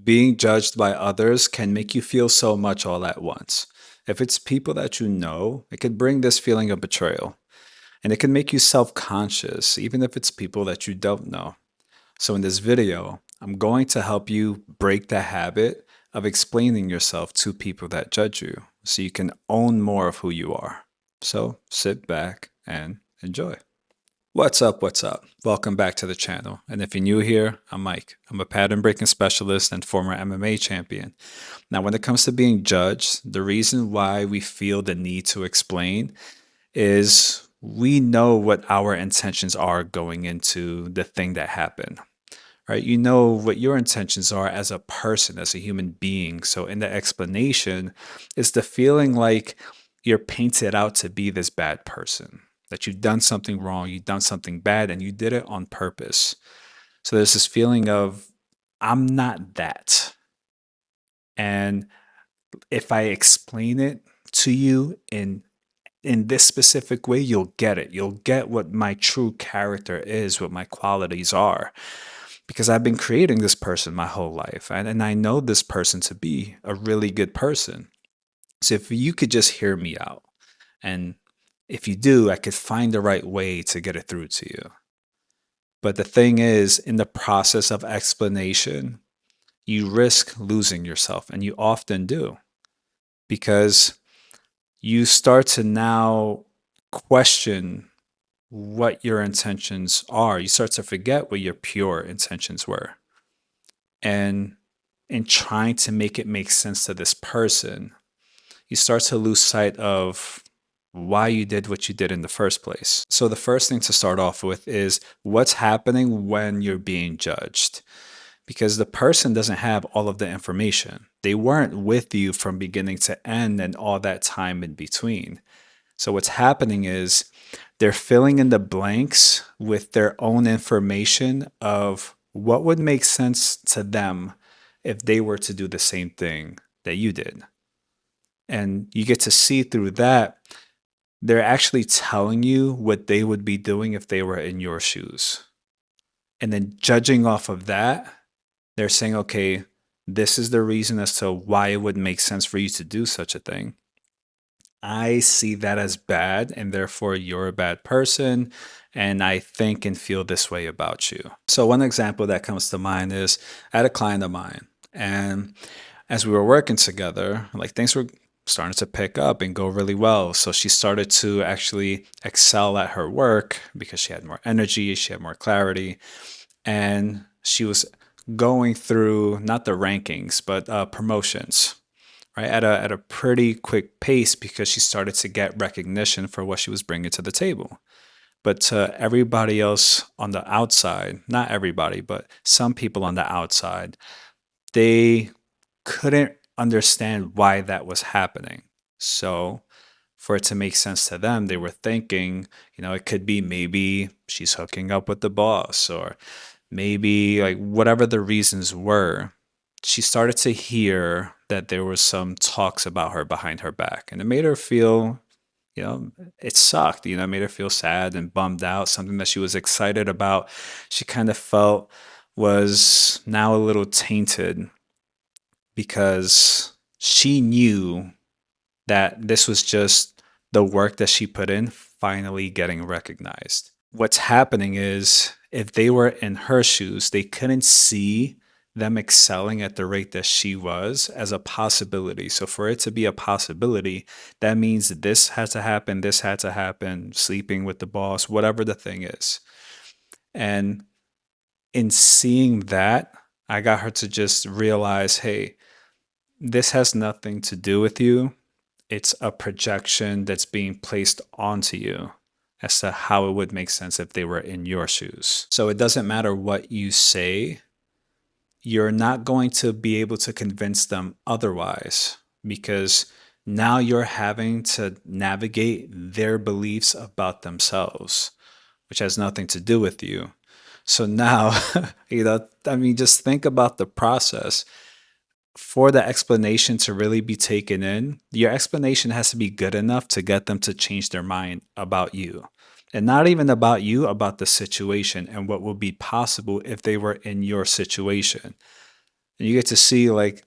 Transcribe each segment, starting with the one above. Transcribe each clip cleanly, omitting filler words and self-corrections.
Being judged by others can make you feel so much all at once. If it's people that you know, it could bring this feeling of betrayal, and it can make you self conscious, even if it's people that you don't know. So, in this video, I'm going to help you break the habit of explaining yourself to people that judge you so you can own more of who you are. So, sit back and enjoy. What's up? What's up? Welcome back to the channel. And if you're new here, I'm Mike. I'm a pattern breaking specialist and former MMA champion. Now, when it comes to being judged, the reason why we feel the need to explain is we know what our intentions are going into the thing that happened, right? You know what your intentions are as a person, as a human being. So, in the explanation, is the feeling like you're painted out to be this bad person, that you've done something wrong, you've done something bad, and you did it on purpose. So, there's this feeling of, I'm not that. And if I explain it to you in this specific way, you'll get it. You'll get what my true character is, what my qualities are. Because I've been creating this person my whole life, and I know this person to be a really good person. So if you could just hear me out, and if you do, I could find the right way to get it through to you. But the thing is, in the process of explanation, you risk losing yourself, and you often do, because you start to now question what your intentions are. You start to forget what your pure intentions were. And in trying to make it make sense to this person, you start to lose sight of why you did what you did in the first place. So, the first thing to start off with is what's happening when you're being judged. Because the person doesn't have all of the information. They weren't with you from beginning to end and all that time in between. So, what's happening is they're filling in the blanks with their own information of what would make sense to them if they were to do the same thing that you did. And you get to see through that, they're actually telling you what they would be doing if they were in your shoes. And then judging off of that, they're saying, okay, this is the reason as to why it would make sense for you to do such a thing. I see that as bad, and therefore you're a bad person, and I think and feel this way about you. So, one example that comes to mind is I had a client of mine, and as we were working together, like things were starting to pick up and go really well. So, she started to actually excel at her work because she had more energy, she had more clarity, and she was going through not the rankings, but promotions, right, at a pretty quick pace because she started to get recognition for what she was bringing to the table. But to everybody else on the outside, not everybody, but some people on the outside, they couldn't understand why that was happening. So, for it to make sense to them, they were thinking, it could be maybe she's hooking up with the boss, or maybe like whatever the reasons were. She started to hear that there was some talks about her behind her back, and it made her feel, you know, it sucked, it made her feel sad and bummed out. Something that she was excited about, she kind of felt was now a little tainted because she knew that this was just the work that she put in finally getting recognized. What's happening is if they were in her shoes, they couldn't see them excelling at the rate that she was as a possibility. So for it to be a possibility, that means that this had to happen, sleeping with the boss, whatever the thing is. And in seeing that, I got her to just realize, hey, this has nothing to do with you. It's a projection that's being placed onto you as to how it would make sense if they were in your shoes. So it doesn't matter what you say, you're not going to be able to convince them otherwise, because now you're having to navigate their beliefs about themselves, which has nothing to do with you. So now, just think about the process. For the explanation to really be taken in, your explanation has to be good enough to get them to change their mind about you. And not even about you, about the situation and what would be possible if they were in your situation. And you get to see like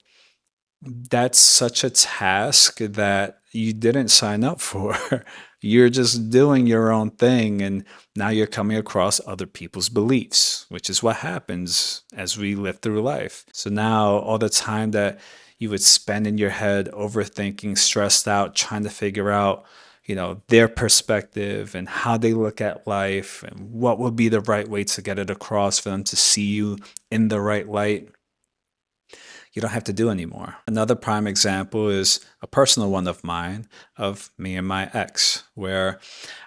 that's such a task that you didn't sign up for. You're just doing your own thing, and now you're coming across other people's beliefs, which is what happens as we live through life. So now, all the time that you would spend in your head overthinking, stressed out, trying to figure out, their perspective and how they look at life and what would be the right way to get it across for them to see you in the right light, you don't have to do anymore. Another prime example is a personal one of mine, of me and my ex, where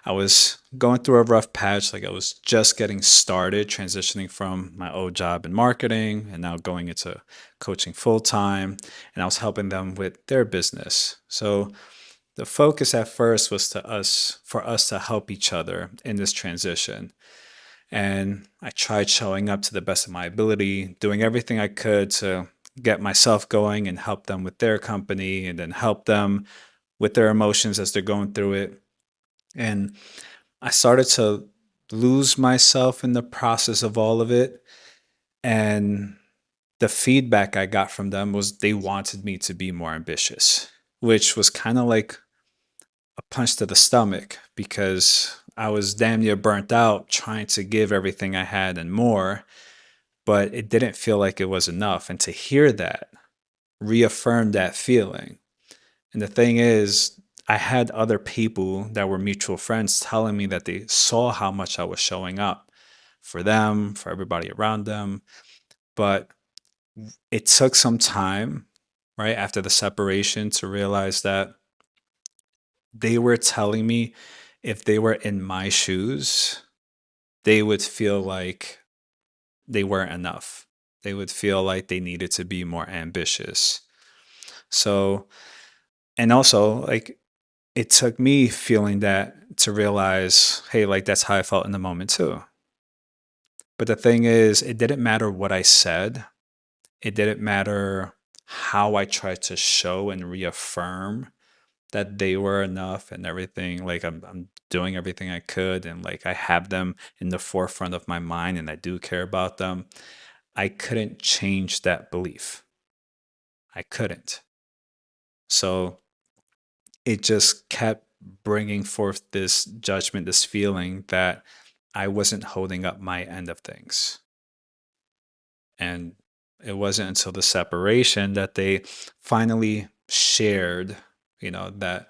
I was going through a rough patch. Like, I was just getting started transitioning from my old job in marketing and now going into coaching full time. And I was helping them with their business. So the focus at first was for us to help each other in this transition. And I tried showing up to the best of my ability, doing everything I could to get myself going and help them with their company, and then help them with their emotions as they're going through it. And I started to lose myself in the process of all of it. And the feedback I got from them was they wanted me to be more ambitious, which was kind of like a punch to the stomach, because I was damn near burnt out trying to give everything I had and more, but it didn't feel like it was enough. And to hear that reaffirmed that feeling. And the thing is, I had other people that were mutual friends telling me that they saw how much I was showing up for them, for everybody around them. But it took some time, right, after the separation to realize that they were telling me if they were in my shoes, they would feel like they weren't enough. They would feel like they needed to be more ambitious. So, and also, like, it took me feeling that to realize, hey, like, that's how I felt in the moment too. But the thing is, it didn't matter what I said. It didn't matter how I tried to show and reaffirm that they were enough and everything. Like, I'm doing everything I could, and like I have them in the forefront of my mind and I do care about them. I couldn't change that belief. I couldn't. So it just kept bringing forth this judgment, this feeling that I wasn't holding up my end of things. And it wasn't until the separation that they finally shared, that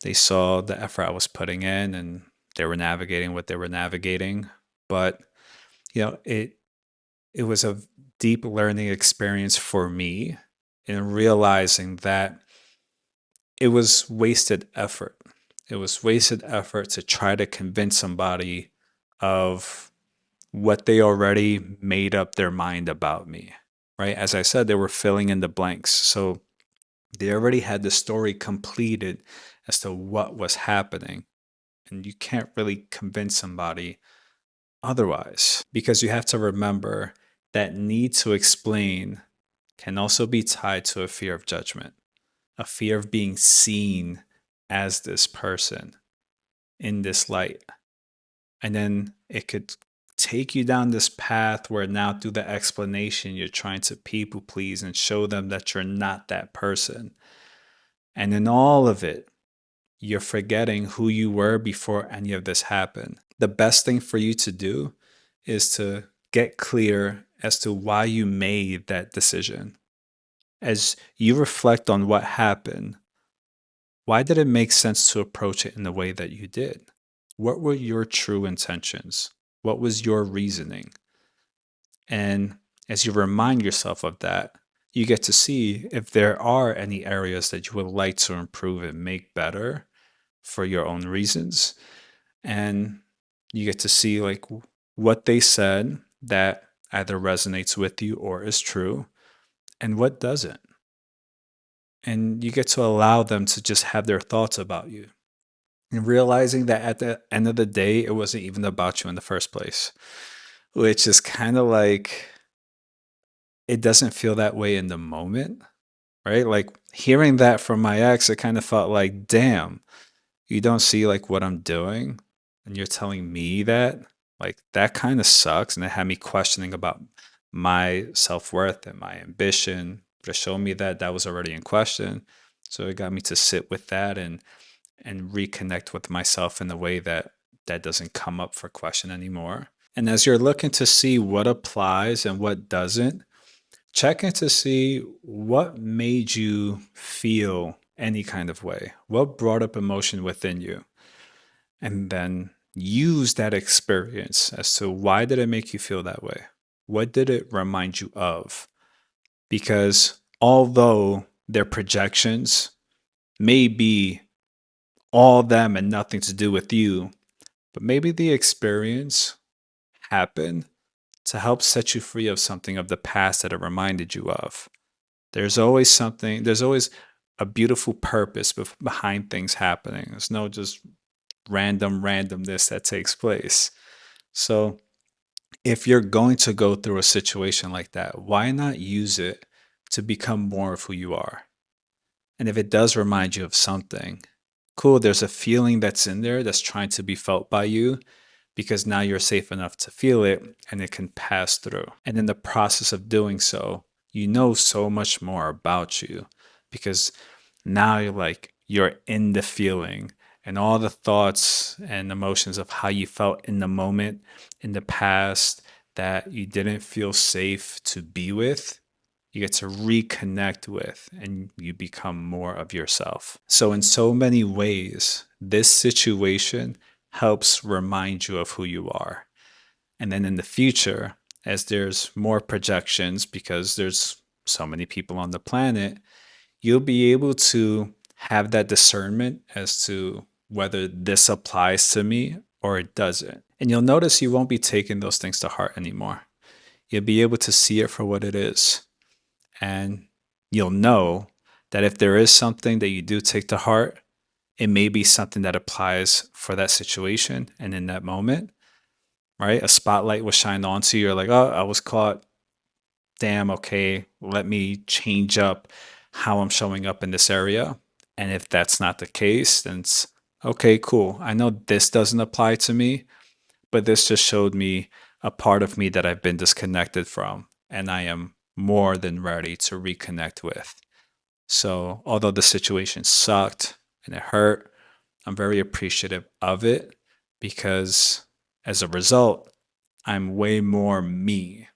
they saw the effort I was putting in, and they were navigating what they were navigating. But, it was a deep learning experience for me in realizing that it was wasted effort. It was wasted effort to try to convince somebody of what they already made up their mind about me, right? As I said, they were filling in the blanks. So they already had the story completed as to what was happening. And you can't really convince somebody otherwise, because you have to remember that need to explain can also be tied to a fear of judgment, a fear of being seen as this person in this light. And then it could take you down this path where now, through the explanation, you're trying to people please and show them that you're not that person. And in all of it, you're forgetting who you were before any of this happened. The best thing for you to do is to get clear as to why you made that decision. As you reflect on what happened, why did it make sense to approach it in the way that you did? What were your true intentions? What was your reasoning? And as you remind yourself of that, you get to see if there are any areas that you would like to improve and make better for your own reasons. And you get to see like what they said that either resonates with you or is true, and what doesn't. And you get to allow them to just have their thoughts about you. And realizing that at the end of the day, it wasn't even about you in the first place, which is kind of like, it doesn't feel that way in the moment, right? Like, hearing that from my ex, it kind of felt like, damn, you don't see like what I'm doing, and you're telling me that? Like, that kind of sucks. And it had me questioning about my self-worth and my ambition, but it showed me that that was already in question. So it got me to sit with that and reconnect with myself in a way that that doesn't come up for question anymore. And as you're looking to see what applies and what doesn't, check in to see what made you feel any kind of way, what brought up emotion within you, and then use that experience as to why did it make you feel that way? What did it remind you of? Because although their projections may be all them and nothing to do with you, but maybe the experience happened to help set you free of something of the past that it reminded you of. There's always a beautiful purpose behind things happening. There's no just randomness that takes place. So if you're going to go through a situation like that, why not use it to become more of who you are? And if it does remind you of something, cool, there's a feeling that's in there that's trying to be felt by you because now you're safe enough to feel it and it can pass through. And in the process of doing so, you know so much more about you because now you're in the feeling and all the thoughts and emotions of how you felt in the moment in the past that you didn't feel safe to be with, you get to reconnect with and you become more of yourself. So, in so many ways, this situation helps remind you of who you are. And then in the future, as there's more projections, because there's so many people on the planet, you'll be able to have that discernment as to whether this applies to me or it doesn't. And you'll notice you won't be taking those things to heart anymore. You'll be able to see it for what it is. And you'll know that if there is something that you do take to heart, it may be something that applies for that situation and in that moment, right? A spotlight was shined onto you. You're like, oh, I was caught. Damn, okay, let me change up how I'm showing up in this area. And if that's not the case, then it's okay, cool. I know this doesn't apply to me, but this just showed me a part of me that I've been disconnected from, and I am more than ready to reconnect with. So, although the situation sucked and it hurt, I'm very appreciative of it because as a result, I'm way more me.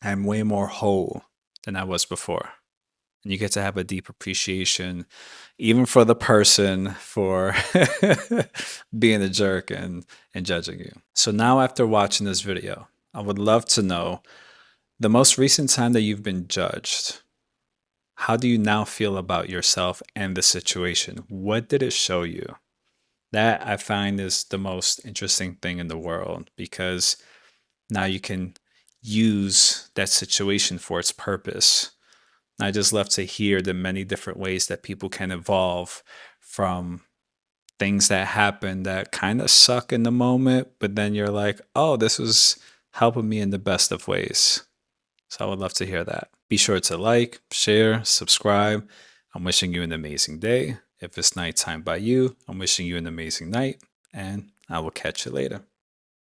I'm way more whole than I was before. And you get to have a deep appreciation, even for the person for being a jerk and judging you. So now, after watching this video, I would love to know the most recent time that you've been judged. How do you now feel about yourself and the situation? What did it show you? That I find is the most interesting thing in the world because now you can use that situation for its purpose. I just love to hear the many different ways that people can evolve from things that happen that kind of suck in the moment, but then you're like, oh, this was helping me in the best of ways. So I would love to hear that. Be sure to like, share, subscribe. I'm wishing you an amazing day. If it's nighttime by you, I'm wishing you an amazing night, and I will catch you later.